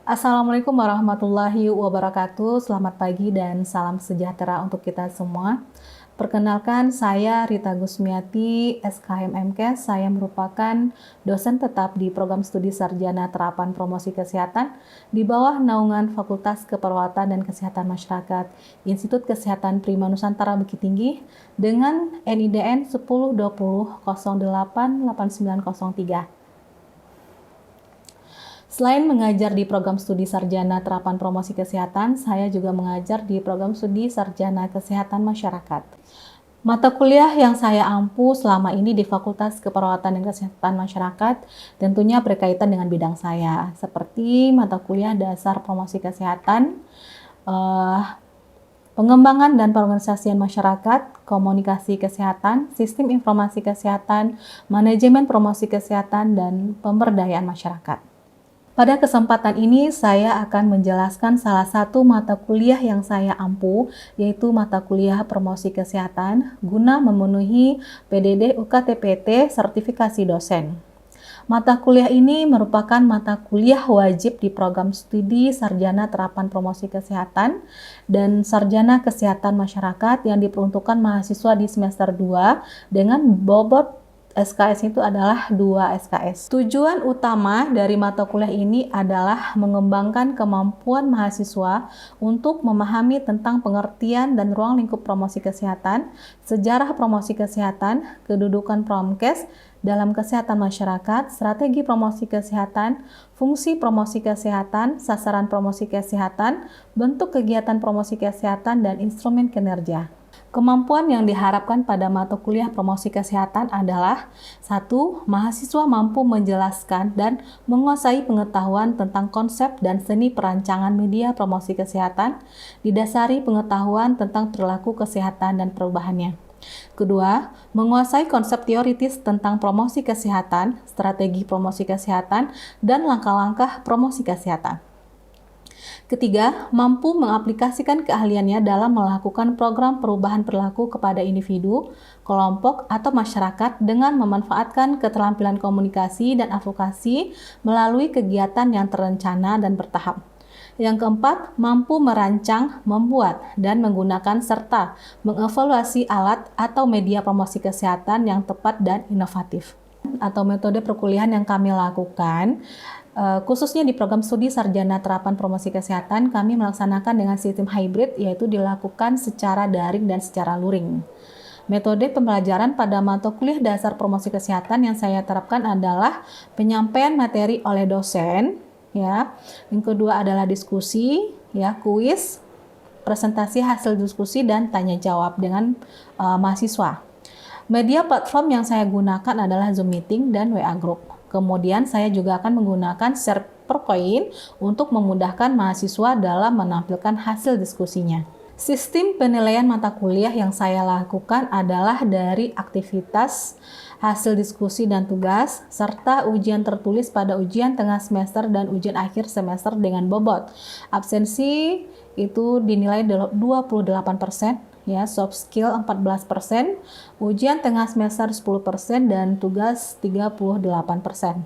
Assalamualaikum warahmatullahi wabarakatuh. Selamat pagi dan salam sejahtera untuk kita semua. Perkenalkan, saya Rita Gusmiati, SKM MKes. Saya merupakan dosen tetap di Program Studi Sarjana Terapan Promosi Kesehatan di bawah naungan Fakultas Keperawatan dan Kesehatan Masyarakat Institut Kesehatan Prima Nusantara Bukit Tinggi dengan NIDN 1020088903. Selain mengajar di program studi sarjana terapan promosi kesehatan, saya juga mengajar di program studi sarjana kesehatan masyarakat. Mata kuliah yang saya ampu selama ini di Fakultas Keperawatan dan Kesehatan Masyarakat tentunya berkaitan dengan bidang saya, seperti mata kuliah dasar promosi kesehatan, pengembangan dan pengorganisasian masyarakat, komunikasi kesehatan, sistem informasi kesehatan, manajemen promosi kesehatan, dan pemberdayaan masyarakat. Pada kesempatan ini, saya akan menjelaskan salah satu mata kuliah yang saya ampu, yaitu mata kuliah promosi kesehatan, guna memenuhi PDD UKTPT sertifikasi dosen. Mata kuliah ini merupakan mata kuliah wajib di program studi Sarjana Terapan Promosi Kesehatan dan Sarjana Kesehatan Masyarakat yang diperuntukkan mahasiswa di semester 2 dengan bobot SKS itu adalah 2 SKS. Tujuan utama dari mata kuliah ini adalah mengembangkan kemampuan mahasiswa untuk memahami tentang pengertian dan ruang lingkup promosi kesehatan, sejarah promosi kesehatan, kedudukan Promkes dalam kesehatan masyarakat, strategi promosi kesehatan, fungsi promosi kesehatan, sasaran promosi kesehatan, bentuk kegiatan promosi kesehatan, dan instrumen kinerja. Kemampuan yang diharapkan pada mata kuliah promosi kesehatan adalah 1. Mahasiswa mampu menjelaskan dan menguasai pengetahuan tentang konsep dan seni perancangan media promosi kesehatan, didasari pengetahuan tentang perilaku kesehatan dan perubahannya. Kedua, menguasai konsep teoritis tentang promosi kesehatan, strategi promosi kesehatan, dan langkah-langkah promosi kesehatan. Ketiga, mampu mengaplikasikan keahliannya dalam melakukan program perubahan perilaku kepada individu, kelompok, atau masyarakat dengan memanfaatkan keterampilan komunikasi dan advokasi melalui kegiatan yang terencana dan bertahap. Yang keempat, mampu merancang, membuat, dan menggunakan serta mengevaluasi alat atau media promosi kesehatan yang tepat dan inovatif. Atau metode perkuliahan yang kami lakukan, khususnya di program studi Sarjana Terapan Promosi Kesehatan, kami melaksanakan dengan sistem hybrid, yaitu dilakukan secara daring dan secara luring. Metode pembelajaran pada mata kuliah dasar promosi kesehatan yang saya terapkan adalah penyampaian materi oleh dosen, ya. Yang kedua adalah diskusi, ya, kuis, presentasi hasil diskusi, dan tanya jawab dengan mahasiswa. Media platform yang saya gunakan adalah Zoom Meeting dan WA Group. Kemudian saya juga akan menggunakan share PowerPoint untuk memudahkan mahasiswa dalam menampilkan hasil diskusinya. Sistem penilaian mata kuliah yang saya lakukan adalah dari aktivitas, hasil diskusi dan tugas, serta ujian tertulis pada ujian tengah semester dan ujian akhir semester dengan bobot. Absensi itu dinilai 28%, ya, soft skill 14%, ujian tengah semester 10%, dan tugas 38%.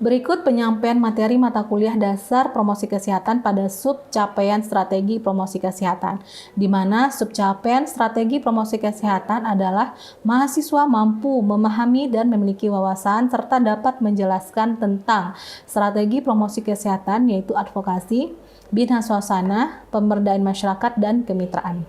Berikut penyampaian materi mata kuliah dasar promosi kesehatan pada sub capaian strategi promosi kesehatan, di mana sub capaian strategi promosi kesehatan adalah mahasiswa mampu memahami dan memiliki wawasan serta dapat menjelaskan tentang strategi promosi kesehatan, yaitu advokasi, bina suasana, pemberdayaan masyarakat, dan kemitraan.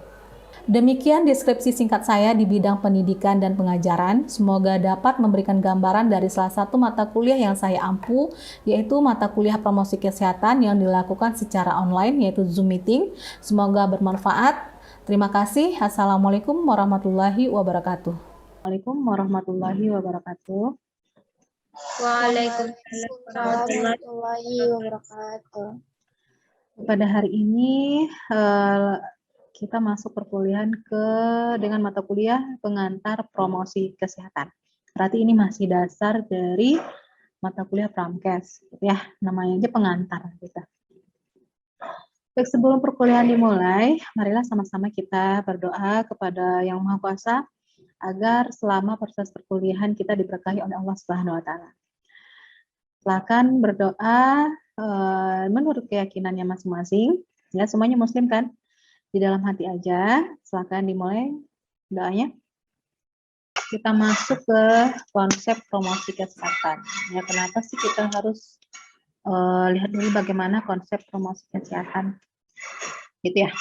Demikian deskripsi singkat saya di bidang pendidikan dan pengajaran. Semoga dapat memberikan gambaran dari salah satu mata kuliah yang saya ampu, yaitu mata kuliah promosi kesehatan yang dilakukan secara online, yaitu Zoom Meeting. Semoga bermanfaat. Terima kasih. Assalamualaikum warahmatullahi wabarakatuh. Assalamualaikum warahmatullahi wabarakatuh. Waalaikumsalam warahmatullahi wabarakatuh. Pada hari ini kita masuk perkuliahan dengan mata kuliah pengantar promosi kesehatan. Berarti ini masih dasar dari mata kuliah Promkes, ya, namanya aja pengantar gitu. Baik, sebelum perkuliahan dimulai, marilah sama-sama kita berdoa kepada Yang Maha Kuasa agar selama proses perkuliahan kita diberkahi oleh Allah Subhanahu wa taala. Silakan berdoa menurut keyakinannya masing-masing. Ya, semuanya Muslim kan? Di dalam hati aja. Silakan dimulai doanya. Kita masuk ke konsep promosi kesehatan. Ya, kenapa sih kita harus lihat dulu bagaimana konsep promosi kesehatan? Gitu ya.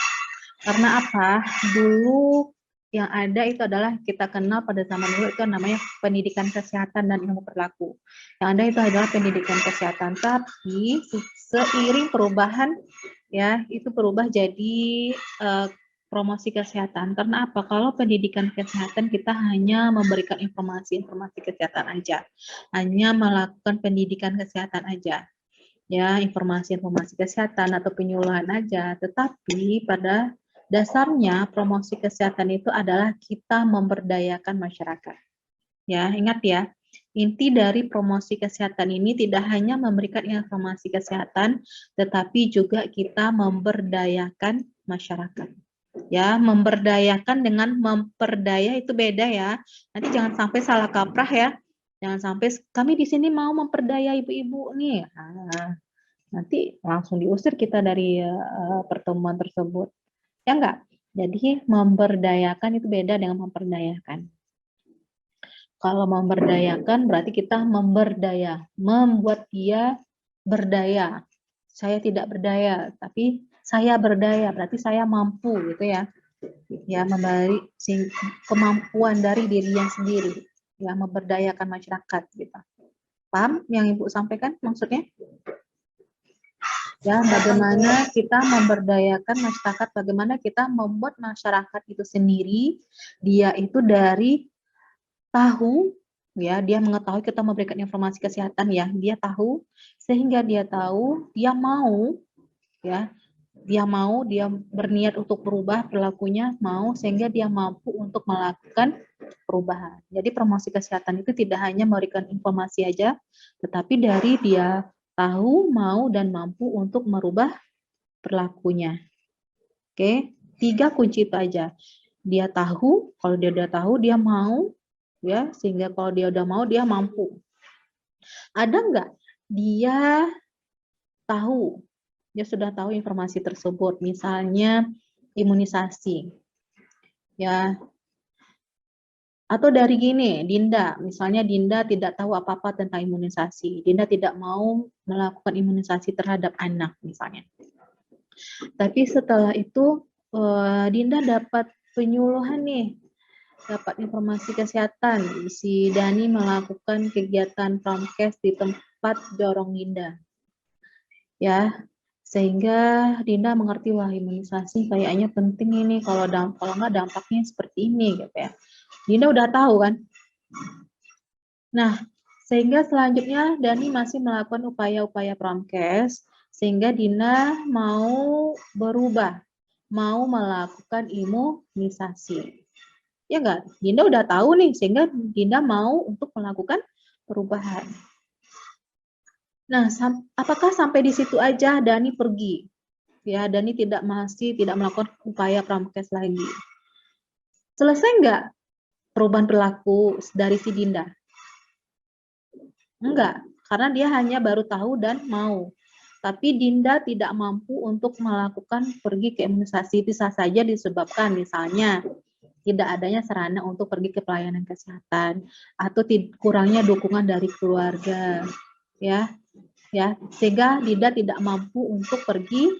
Karena apa? Dulu yang ada itu adalah kita kenal pada zaman dulu itu namanya pendidikan kesehatan dan ilmu perilaku. Yang ada itu adalah pendidikan kesehatan, tapi seiring perubahan ya itu berubah jadi promosi kesehatan. Karena apa? Kalau pendidikan kesehatan kita hanya memberikan informasi kesehatan aja, hanya melakukan pendidikan kesehatan aja, ya informasi kesehatan atau penyuluhan aja. Tetapi pada dasarnya promosi kesehatan itu adalah kita memberdayakan masyarakat. Ya, ingat ya, inti dari promosi kesehatan ini tidak hanya memberikan informasi kesehatan, tetapi juga kita memberdayakan masyarakat. Ya, memberdayakan dengan memperdaya itu beda ya. Nanti jangan sampai salah kaprah ya. Jangan sampai kami di sini mau memperdaya ibu-ibu nih. Nanti langsung diusir kita dari pertemuan tersebut. Ya enggak? Jadi memberdayakan itu beda dengan memperdayakan. Kalau memberdayakan berarti kita memberdaya, membuat dia berdaya. Saya tidak berdaya, tapi saya berdaya, berarti saya mampu gitu ya. Ya, memberi kemampuan dari dirinya sendiri, ya memberdayakan masyarakat gitu. Paham yang Ibu sampaikan maksudnya? Ya, bagaimana kita memberdayakan masyarakat, bagaimana kita membuat masyarakat itu sendiri, dia itu dari tahu, ya, dia mengetahui kita memberikan informasi kesehatan, ya, dia tahu, sehingga dia tahu, dia mau, ya, dia berniat untuk berubah perilakunya, mau, sehingga dia mampu untuk melakukan perubahan. Jadi promosi kesehatan itu tidak hanya memberikan informasi aja, tetapi dari dia tahu, mau, dan mampu untuk merubah perilakunya. Oke, 3 kunci itu aja. Dia tahu, kalau dia udah tahu, dia mau, ya, sehingga kalau dia udah mau, dia mampu. Ada nggak dia tahu, dia sudah tahu informasi tersebut, misalnya imunisasi, ya, atau dari gini, Dinda, misalnya Dinda tidak tahu apa-apa tentang imunisasi, Dinda tidak mau melakukan imunisasi terhadap anak, misalnya. Tapi setelah itu Dinda dapat penyuluhan nih, dapat informasi kesehatan. Si Dani melakukan kegiatan promkes di tempat dorong Dinda. Ya, sehingga Dinda mengerti, wah imunisasi kayaknya penting ini, kalau nggak dampaknya seperti ini gitu ya. Dinda udah tahu kan. Nah, sehingga selanjutnya Dani masih melakukan upaya-upaya promkes, sehingga Dinda mau berubah, mau melakukan imunisasi. Ya enggak? Dinda udah tahu nih, sehingga Dinda mau untuk melakukan perubahan. Nah, apakah sampai di situ aja Dani pergi? Ya, Dani masih tidak melakukan upaya promkes lagi. Selesai enggak perubahan perilaku dari si Dinda? Enggak, karena dia hanya baru tahu dan mau. Tapi Dinda tidak mampu untuk melakukan pergi ke imunisasi. Bisa saja disebabkan misalnya tidak adanya sarana untuk pergi ke pelayanan kesehatan atau kurangnya dukungan dari keluarga, ya, sehingga Dinda tidak mampu untuk pergi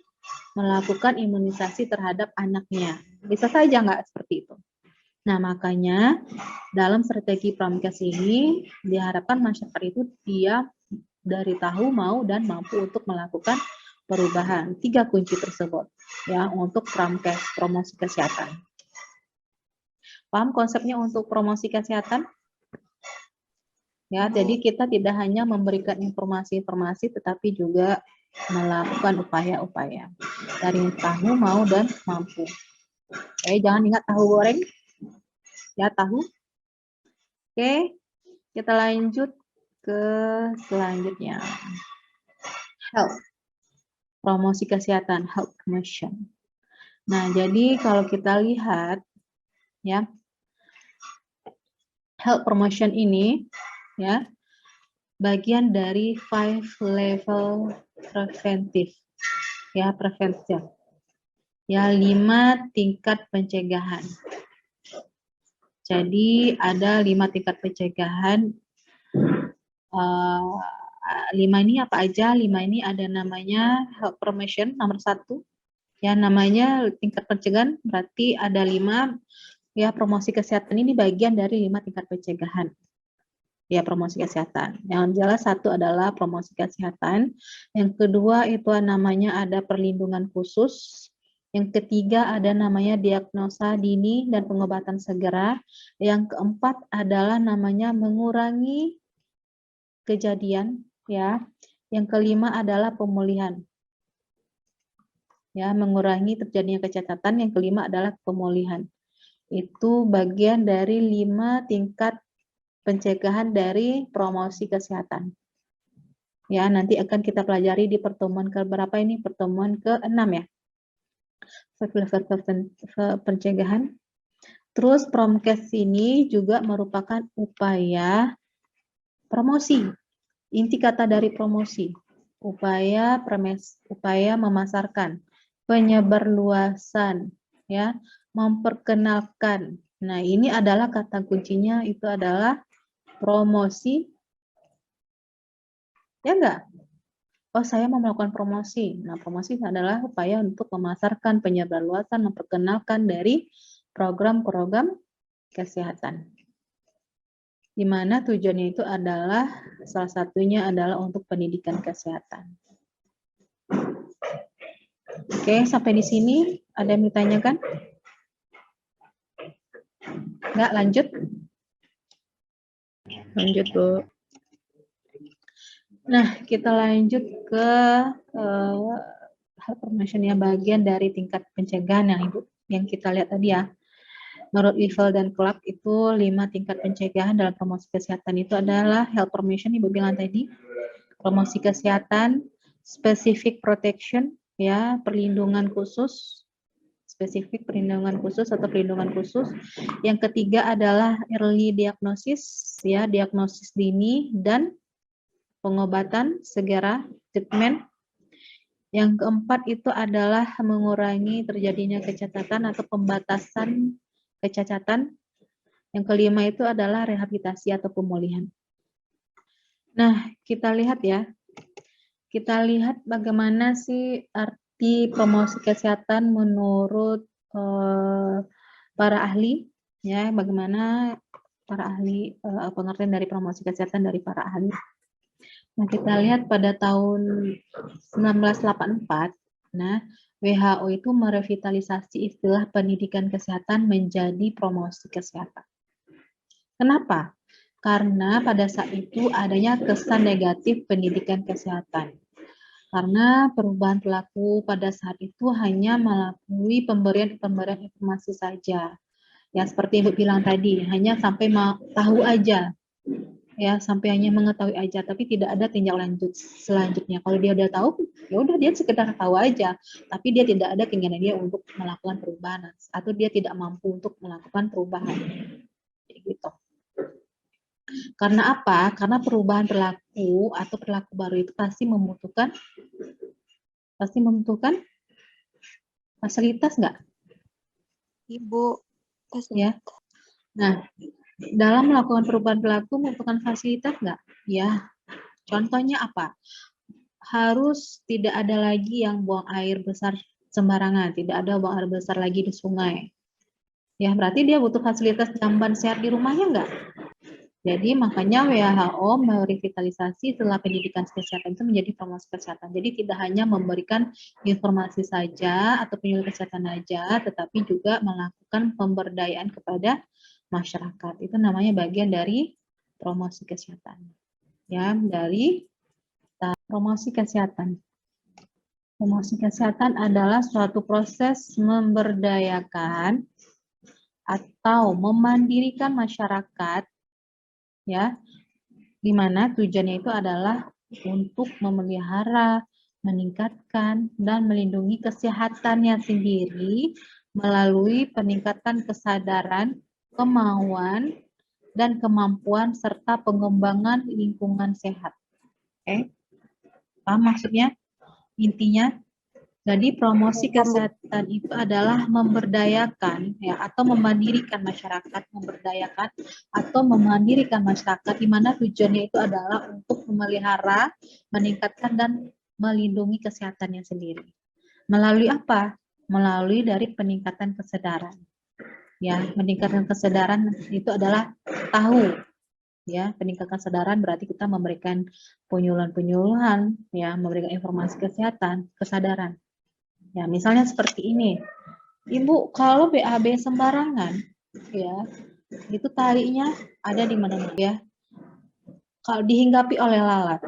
melakukan imunisasi terhadap anaknya. Bisa saja nggak seperti itu. Nah, makanya dalam strategi promkes ini diharapkan masyarakat itu dia dari tahu, mau, dan mampu untuk melakukan perubahan. 3 kunci tersebut ya untuk promkes, promosi kesehatan. Paham konsepnya untuk promosi kesehatan? Ya, jadi kita tidak hanya memberikan informasi-informasi tetapi juga melakukan upaya-upaya dari tahu, mau, dan mampu. Oke, jangan ingat tahu goreng. Ya, tahu. Oke, kita lanjut ke selanjutnya. Health. Promosi kesehatan, health promotion. Nah, jadi kalau kita lihat ya, health promotion ini ya bagian dari 5 level preventif. Ya, preventif. Ya, 5 tingkat pencegahan. Jadi ada 5 tingkat pencegahan. 5 ini apa aja? 5 ini ada namanya health promotion nomor 1. Ya, namanya tingkat pencegahan berarti ada 5. Ya, promosi kesehatan ini bagian dari 5 tingkat pencegahan. Ya, promosi kesehatan. Yang jelas 1 adalah promosi kesehatan. Yang kedua itu namanya ada perlindungan khusus. Yang ketiga ada namanya diagnosa dini dan pengobatan segera. Yang keempat adalah namanya mengurangi kejadian, ya. Yang kelima adalah pemulihan. Ya, mengurangi terjadinya kecacatan. Yang kelima adalah pemulihan. Itu bagian dari 5 tingkat pencegahan dari promosi kesehatan. Ya, nanti akan kita pelajari di pertemuan ke-berapa ini? Pertemuan ke-6 ya. Pencegahan. Terus Promkes ini juga merupakan upaya promosi. Inti kata dari promosi, upaya memasarkan, penyebarluasan, ya, memperkenalkan. Nah, ini adalah kata kuncinya, itu adalah promosi. Ya enggak? Oh, saya mau melakukan promosi. Nah, promosi adalah upaya untuk memasarkan, penyebarluasan, memperkenalkan dari program-program kesehatan. Di mana tujuannya itu adalah, salah satunya adalah untuk pendidikan kesehatan. Oke, sampai di sini ada yang ditanyakan? Enggak, lanjut? Lanjut, Bu. Nah, kita lanjut ke hal promotion ya, bagian dari tingkat pencegahan yang kita lihat tadi ya. Menurut Wiesel dan Clark itu 5 tingkat pencegahan dalam promosi kesehatan itu adalah health promotion, Ibu bilang tadi, promosi kesehatan, specific protection, ya, perlindungan khusus, spesifik perlindungan khusus atau perlindungan khusus. Yang ketiga adalah early diagnosis, ya, diagnosis dini dan pengobatan segera, treatment. Yang keempat itu adalah mengurangi terjadinya kecacatan atau pembatasan kecacatan. Yang kelima itu adalah rehabilitasi atau pemulihan. Nah, kita lihat ya. Kita lihat bagaimana sih arti promosi kesehatan menurut para ahli, ya, bagaimana para ahli, pengertian dari promosi kesehatan dari para ahli. Nah, kita lihat pada tahun 1984, nah, WHO itu merevitalisasi istilah pendidikan kesehatan menjadi promosi kesehatan. Kenapa? Karena pada saat itu adanya kesan negatif pendidikan kesehatan. Karena perubahan perilaku pada saat itu hanya melalui pemberian informasi saja. Ya, seperti Ibu bilang tadi, hanya sampai tahu aja. Ya, sampai hanya mengetahui aja, tapi tidak ada tindak lanjut selanjutnya. Kalau dia udah tahu, ya udah dia sekedar tahu aja, tapi dia tidak ada keinginan dia untuk melakukan perubahan atau dia tidak mampu untuk melakukan perubahan. Gitu. Karena apa? Karena perubahan perilaku atau perilaku baru itu pasti membutuhkan fasilitas nggak? Ibu, Ya. Nah, dalam melakukan perubahan perilaku membutuhkan fasilitas nggak? Ya. Contohnya apa? Harus tidak ada lagi yang buang air besar sembarangan, tidak ada buang air besar lagi di sungai. Ya, berarti dia butuh fasilitas jamban sehat di rumahnya nggak? Jadi makanya WHO merevitalisasi setelah pendidikan kesehatan itu menjadi promosi kesehatan. Jadi tidak hanya memberikan informasi saja atau penyuluh kesehatan saja, tetapi juga melakukan pemberdayaan kepada masyarakat. Itu namanya bagian dari promosi kesehatan. Ya, dari promosi kesehatan. Promosi kesehatan adalah suatu proses memberdayakan atau memandirikan masyarakat, ya, di mana tujuannya itu adalah untuk memelihara, meningkatkan, dan melindungi kesehatannya sendiri melalui peningkatan kesadaran, kemauan, dan kemampuan serta pengembangan lingkungan sehat. Oke, paham maksudnya? intinya. Jadi promosi kesehatan itu adalah memberdayakan ya atau memandirikan masyarakat, memberdayakan atau memandirikan masyarakat di mana tujuannya itu adalah untuk memelihara, meningkatkan dan melindungi kesehatannya sendiri. Melalui apa? Melalui dari peningkatan kesadaran. Ya, meningkatkan kesadaran itu adalah tahu ya, peningkatan kesadaran berarti kita memberikan penyuluhan-penyuluhan ya, memberikan informasi kesehatan, kesadaran. Ya, misalnya seperti ini. Ibu, kalau BAB sembarangan, ya, itu talinya ada di mana-mana ya. Kalau dihinggapi oleh lalat,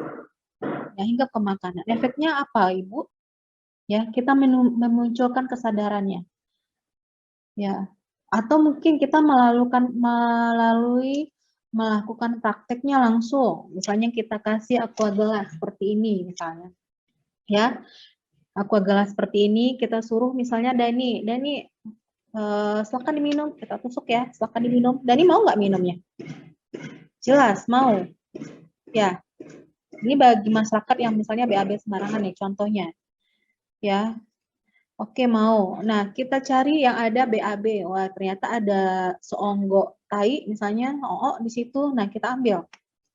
ya hinggap ke makanan. Efeknya apa, Ibu? Ya, kita memunculkan kesadarannya. Ya. Atau mungkin kita melakukan prakteknya langsung. Misalnya kita kasih aqua gelas seperti ini misalnya. Ya. Aqua gelas seperti ini kita suruh misalnya Dani silakan diminum, kita tusuk ya, silakan diminum. Dani mau nggak minumnya? Jelas mau. Ya, ini bagi masyarakat yang misalnya BAB sembarangan nih contohnya. Ya, oke mau. Nah kita cari yang ada BAB. Wah ternyata ada seonggok tai misalnya, di situ. Nah kita ambil.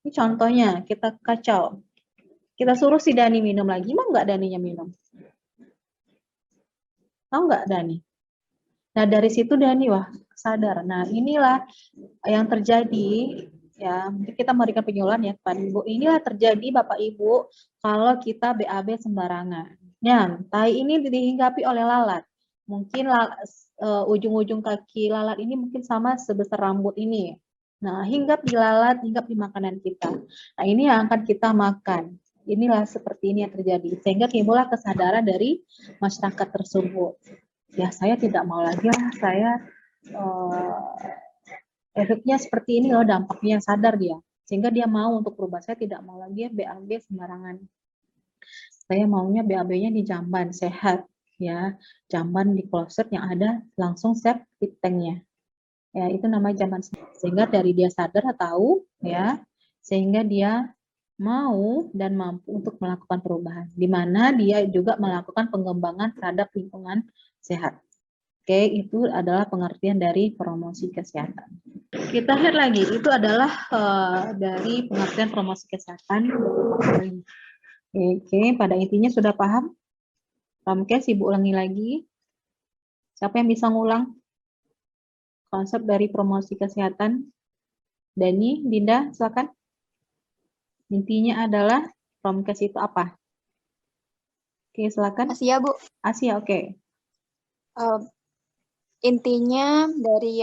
Ini contohnya kita kacau. Kita suruh si Dani minum lagi, mau nggak Daninya minum? Mau nggak Dani? Nah dari situ Dani wah sadar. Nah inilah yang terjadi ya. Mungkin kita memberikan penyuluhan ya kepada Ibu. Inilah terjadi Bapak Ibu kalau kita BAB sembarangan. Nah, tai ini dihinggapi oleh lalat. Mungkin ujung-ujung kaki lalat ini mungkin sama sebesar rambut ini. Nah, hinggap di lalat, hinggap di makanan kita. Nah, ini yang akan kita makan. Inilah seperti ini yang terjadi. Sehingga timbullah kesadaran dari masyarakat tersebut. Ya, saya tidak mau lagi lah, saya efeknya seperti ini loh, dampaknya sadar dia. Sehingga dia mau untuk berubah. Saya tidak mau lagi BAB sembarangan. Saya maunya BAB-nya di jamban, sehat. Ya, jamban di kloset yang ada langsung septic tank-nya. Ya, itu namanya jamban. Sehingga dari dia sadar, tahu, ya, sehingga dia mau dan mampu untuk melakukan perubahan, di mana dia juga melakukan pengembangan terhadap lingkungan sehat. Oke, itu adalah pengertian dari promosi kesehatan. Kita lihat lagi, itu adalah dari pengertian promosi kesehatan. Oke, pada intinya sudah paham? Pamkes, Ibu ulangi lagi. Siapa yang bisa ngulang konsep dari promosi kesehatan? Dani, Dinda, silakan. Intinya adalah Promkes itu apa? Oke, silakan. Asia, Bu. Asia, oke. Intinya dari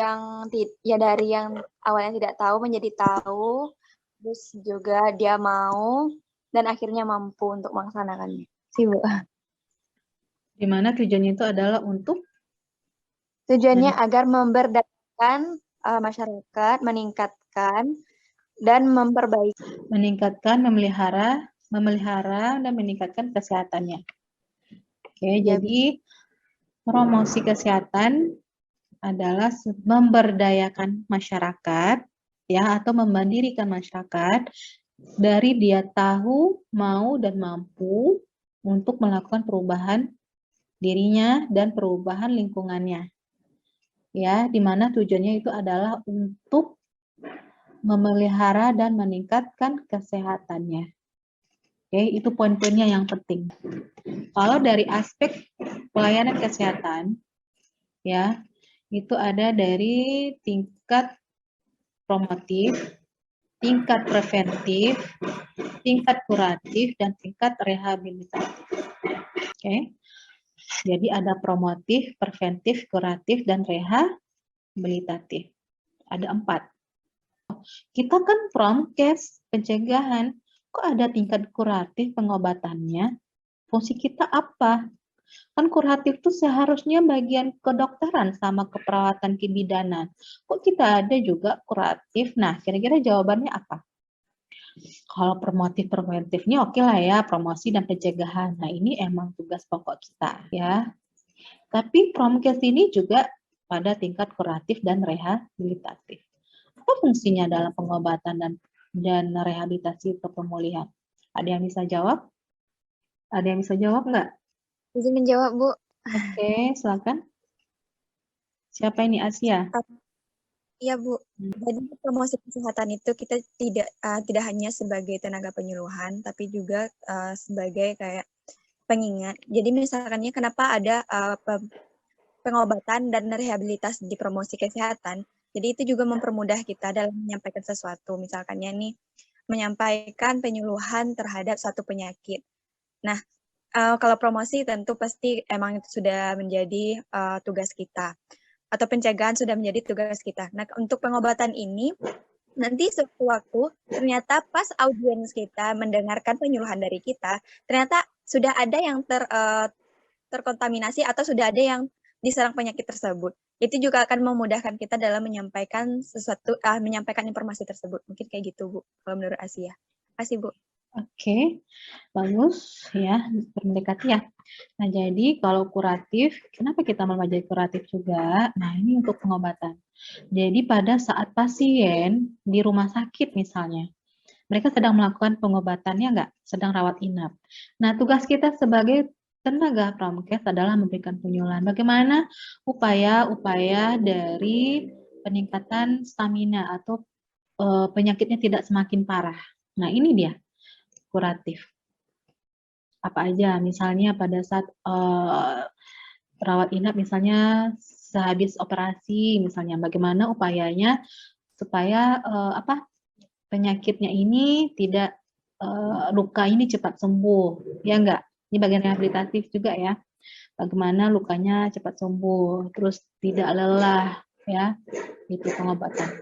yang awalnya tidak tahu menjadi tahu, terus juga dia mau dan akhirnya mampu untuk melaksanakannya. Sih, Bu. Di mana tujuannya itu adalah untuk? Tujuannya agar memberdayakan masyarakat, meningkatkan dan memperbaiki. Meningkatkan, memelihara dan meningkatkan kesehatannya. Oke, Ya, jadi promosi kesehatan adalah memberdayakan masyarakat ya atau memandirikan masyarakat dari dia tahu, mau dan mampu untuk melakukan perubahan dirinya dan perubahan lingkungannya. Ya, di mana tujuannya itu adalah untuk memelihara dan meningkatkan kesehatannya. Oke, itu poin-poinnya yang penting. Kalau dari aspek pelayanan kesehatan, ya, itu ada dari tingkat promotif, tingkat preventif, tingkat kuratif, dan tingkat rehabilitatif. Oke, jadi ada promotif, preventif, kuratif, dan rehabilitatif. Ada 4. Kita kan Promkes, pencegahan, kok ada tingkat kuratif pengobatannya? Fungsi kita apa? Kan kuratif itu seharusnya bagian kedokteran sama keperawatan kebidanan. Kok kita ada juga kuratif? Nah, kira-kira jawabannya apa? Kalau promotif preventifnya oke lah ya, promosi dan pencegahan. Nah, ini emang tugas pokok kita ya. Tapi Promkes ini juga pada tingkat kuratif dan rehabilitatif. Apa fungsinya dalam pengobatan dan rehabilitasi atau pemulihan? Ada yang bisa jawab? Ada yang bisa jawab nggak? Izin menjawab, Bu. Oke, silakan. Siapa ini, Asia? Iya, Bu. Jadi promosi kesehatan itu kita tidak hanya sebagai tenaga penyuluhan, tapi juga sebagai kayak pengingat. Jadi misalkannya kenapa ada pengobatan dan rehabilitasi di promosi kesehatan. Jadi itu juga mempermudah kita dalam menyampaikan sesuatu. Misalkannya nih, menyampaikan penyuluhan terhadap suatu penyakit. Nah, kalau promosi tentu pasti emang itu sudah menjadi tugas kita. Atau pencegahan sudah menjadi tugas kita. Nah, untuk pengobatan ini, nanti suatu waktu ternyata pas audiens kita mendengarkan penyuluhan dari kita, ternyata sudah ada yang terkontaminasi atau sudah ada yang diserang penyakit tersebut. Itu juga akan memudahkan kita dalam menyampaikan menyampaikan informasi tersebut. Mungkin kayak gitu, Bu, kalau menurut Asia. Terima kasih, Bu. Oke, bagus ya, mendekati ya. Nah, jadi kalau kuratif, kenapa kita mempelajari kuratif juga? Nah, ini untuk pengobatan. Jadi pada saat pasien di rumah sakit misalnya, mereka sedang melakukan pengobatannya nggak? Sedang rawat inap. Nah, tugas kita sebagai tenaga Promkes adalah memberikan penyuluhan. Bagaimana upaya-upaya dari peningkatan stamina atau penyakitnya tidak semakin parah. Nah, ini dia kuratif. Apa aja? Misalnya pada saat rawat inap, misalnya sehabis operasi, misalnya bagaimana upayanya supaya penyakitnya ini tidak luka ini cepat sembuh, ya enggak? Ini bagian rehabilitatif juga ya. Bagaimana lukanya cepat sembuh, terus tidak lelah, ya, itu pengobatan.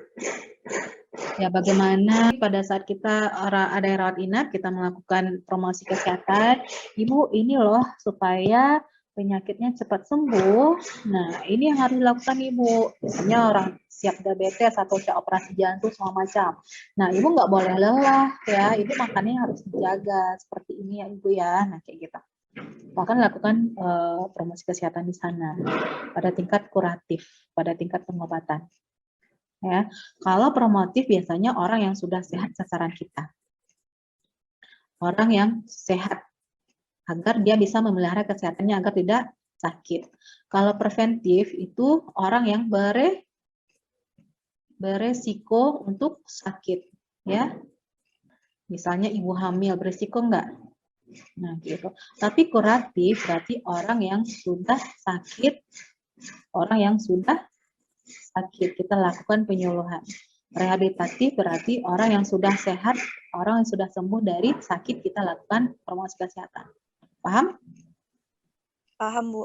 Ya, bagaimana pada saat kita ada yang rawat inap, kita melakukan promosi kesehatan, Ibu ini loh supaya penyakitnya cepat sembuh. Nah, ini yang harus dilakukan Ibu. Misalnya orang siap diabetes atau siap operasi jantung semua macam. Nah, Ibu nggak boleh lelah ya, Ibu makannya harus dijaga seperti ini ya Ibu ya. Nah, kayak gitu. Bahkan lakukan promosi kesehatan di sana pada tingkat kuratif, pada tingkat pengobatan. Ya, kalau promotif biasanya orang yang sudah sehat sasaran kita, orang yang sehat agar dia bisa memelihara kesehatannya agar tidak sakit. Kalau preventif itu orang yang beresiko untuk sakit, ya. Misalnya ibu hamil beresiko enggak? Nah, gitu. Tapi kuratif berarti orang yang sudah sakit, kita lakukan penyuluhan. Rehabilitatif berarti orang yang sudah sehat, orang yang sudah sembuh dari sakit, kita lakukan promosi kesehatan. Paham? Paham, Bu.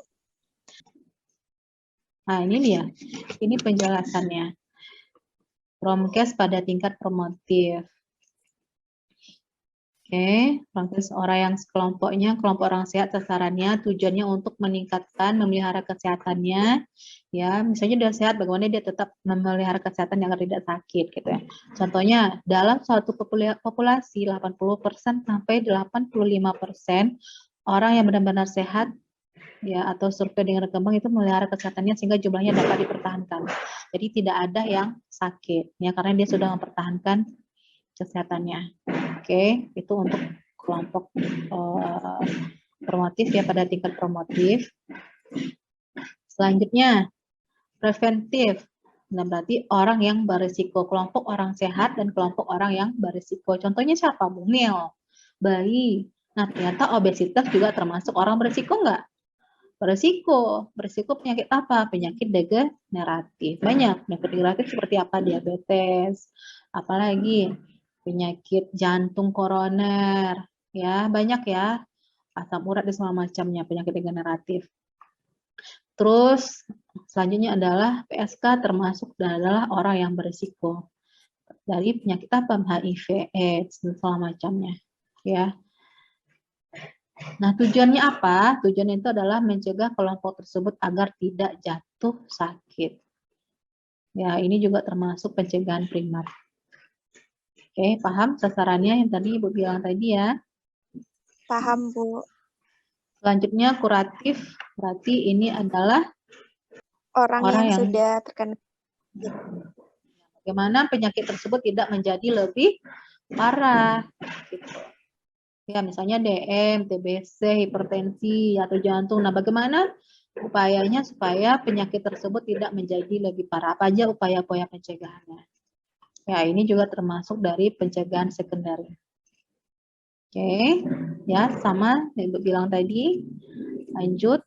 Nah, ini dia. Ini penjelasannya. Promkes pada tingkat promotif. Oke, proses orang yang kelompok orang sehat sasarannya tujuannya untuk meningkatkan, memelihara kesehatannya, ya misalnya dia sehat, bagaimana dia tetap memelihara kesehatan agar tidak sakit, gitu ya. Contohnya dalam suatu populasi 80% sampai 85% orang yang benar-benar sehat, ya atau survei dengan kembang itu memelihara kesehatannya sehingga jumlahnya dapat dipertahankan. Jadi tidak ada yang sakit, ya karena dia sudah mempertahankan kesehatannya. Oke, itu untuk kelompok promotif ya pada tingkat promotif. Selanjutnya preventif. Nah, berarti orang yang berisiko, kelompok orang sehat dan kelompok orang yang berisiko. Contohnya siapa? Mungil, bayi. Nah, ternyata obesitas juga termasuk orang berisiko enggak? Berisiko penyakit apa? Penyakit degeneratif. Banyak penyakit degeneratif seperti apa? Diabetes, apalagi penyakit jantung koroner, ya banyak ya, asam urat dan semua macamnya penyakit degeneratif. Terus selanjutnya adalah PSK termasuk adalah orang yang berisiko dari penyakit apa? HIV, AIDS dan semua macamnya, ya. Nah, tujuannya apa? Tujuannya itu adalah mencegah kelompok tersebut agar tidak jatuh sakit. Ya, ini juga termasuk pencegahan primer. Oke, paham sasarannya yang tadi Ibu bilang tadi ya? Paham, Bu. Selanjutnya kuratif, berarti ini adalah Orang yang sudah terkena bagaimana penyakit tersebut tidak menjadi lebih parah. Gitu. Ya, misalnya DM, TBC, hipertensi, atau jantung. Nah, bagaimana upayanya supaya penyakit tersebut tidak menjadi lebih parah? Apa aja upaya-upaya pencegahannya? Ya, ini juga termasuk dari pencegahan sekunder. Oke, ya sama yang Ibu bilang tadi. Lanjut.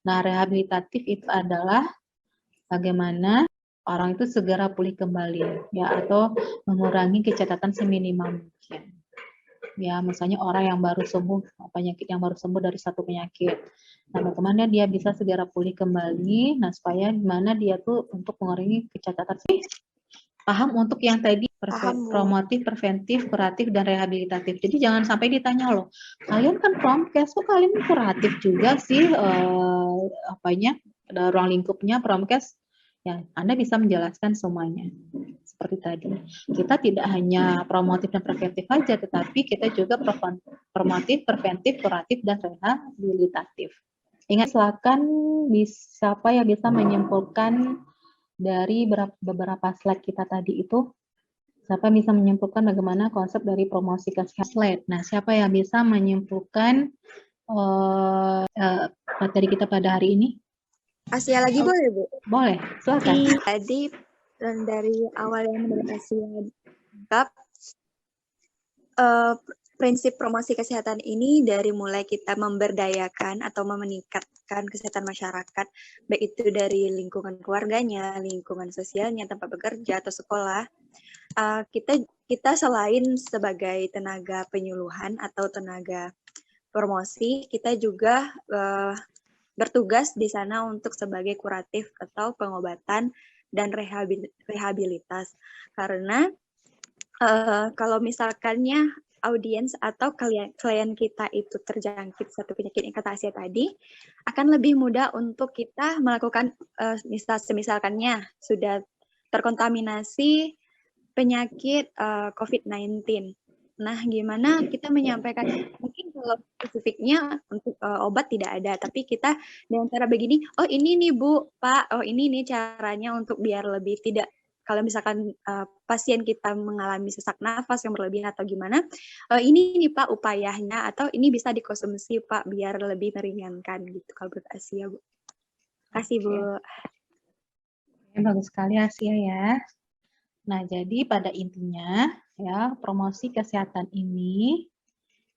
Nah, rehabilitatif itu adalah bagaimana orang itu segera pulih kembali, ya, atau mengurangi kecacatan seminimal mungkin. Ya, misalnya orang yang baru sembuh, penyakit yang baru sembuh dari satu penyakit. Nah, bagaimana dia bisa segera pulih kembali, nah supaya gimana dia tuh untuk mengurangi kecacatan. Paham untuk yang tadi Paham, Bu. promotif, preventif, kuratif, dan rehabilitatif. Jadi jangan sampai ditanya loh, kalian kan promkes, kok kalian kuratif juga sih apanya, ruang lingkupnya promkes. Ya, Anda bisa menjelaskan semuanya. Seperti tadi, kita tidak hanya promotif dan preventif saja, tetapi kita juga promotif, preventif, kuratif, dan rehabilitatif. Ingat, silakan siapa yang bisa menyimpulkan dari beberapa slide kita tadi itu, siapa bisa menyimpulkan bagaimana konsep dari promosi kesehatan? Nah, siapa yang bisa menyimpulkan materi kita pada hari ini? Asia lagi boleh, Bu? Boleh, silakan. Jadi dari awal yang menurut Asia lengkap, prinsip promosi kesehatan ini dari mulai kita memberdayakan atau meningkatkan kesehatan masyarakat, baik itu dari lingkungan keluarganya, lingkungan sosialnya, tempat bekerja atau sekolah. Kita selain sebagai tenaga penyuluhan atau tenaga promosi, kita juga bertugas di sana untuk sebagai kuratif atau pengobatan dan rehabilitas. Karena kalau misalkannya audiens atau klien kita itu terjangkit satu penyakit yang kata Asia tadi, akan lebih mudah untuk kita melakukan, misalkannya sudah terkontaminasi penyakit COVID-19. Nah, gimana kita menyampaikan, mungkin kalau spesifiknya untuk obat tidak ada, tapi kita dengan cara begini, oh ini nih Bu, Pak, oh ini nih caranya untuk biar lebih tidak, kalau misalkan pasien kita mengalami sesak nafas yang berlebihan atau gimana, ini nih Pak upayanya, atau ini bisa dikonsumsi Pak biar lebih meringankan gitu kalau menurut Asia, Bu. Kasih Bu. Oke, bagus sekali Asia ya. Nah, jadi pada intinya ya, promosi kesehatan ini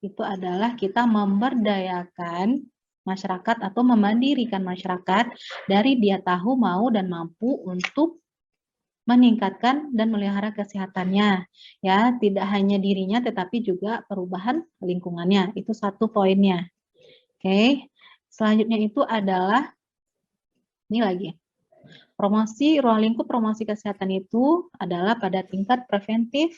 itu adalah kita memberdayakan masyarakat atau memandirikan masyarakat dari dia tahu, mau, dan mampu untuk meningkatkan dan melihara kesehatannya. Ya, tidak hanya dirinya tetapi juga perubahan lingkungannya. Itu satu poinnya. Oke. Selanjutnya itu adalah ini lagi. Ruang lingkup promosi kesehatan itu adalah pada tingkat promotif,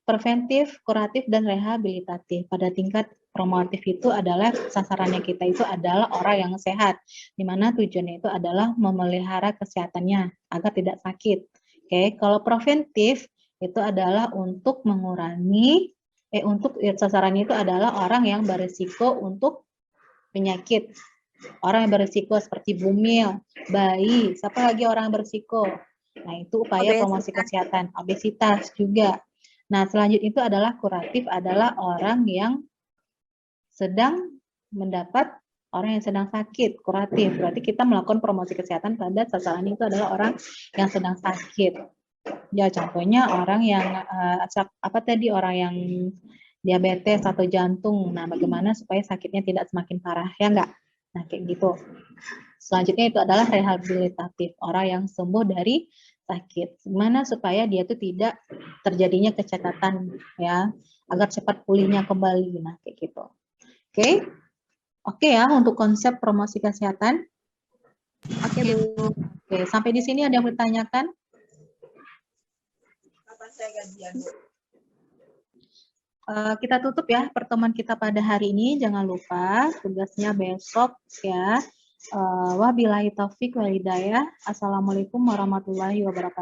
preventif, kuratif, dan rehabilitatif. Pada tingkat promotif itu adalah sasarannya kita itu adalah orang yang sehat, di mana tujuannya itu adalah memelihara kesehatannya agar tidak sakit. Oke, kalau preventif itu adalah untuk mengurangi, sasarannya itu adalah orang yang berisiko untuk penyakit. Orang yang berisiko seperti bumil, bayi, siapa lagi orang yang berisiko? Nah, itu upaya promosi kesehatan. Obesitas juga. Nah, selanjutnya itu adalah kuratif, adalah orang yang sedang mendapat, orang yang sedang sakit, kuratif. Berarti kita melakukan promosi kesehatan pada sasaran itu adalah orang yang sedang sakit. Ya, contohnya orang yang orang yang diabetes atau jantung. Nah, bagaimana supaya sakitnya tidak semakin parah, ya enggak? Nah, kayak gitu. Selanjutnya itu adalah rehabilitatif, orang yang sembuh dari sakit. Gimana supaya dia itu tidak terjadinya kecacatan, ya, agar cepat pulihnya kembali. Nah, kayak gitu. Oke. Oke ya, untuk konsep promosi kesehatan. Oke, Bu. Oke, sampai di sini ada yang bertanyakan? Kita tutup ya pertemuan kita pada hari ini. Jangan lupa tugasnya besok ya. Wabillahi taufik wal hidayah. Assalamualaikum warahmatullahi wabarakatuh.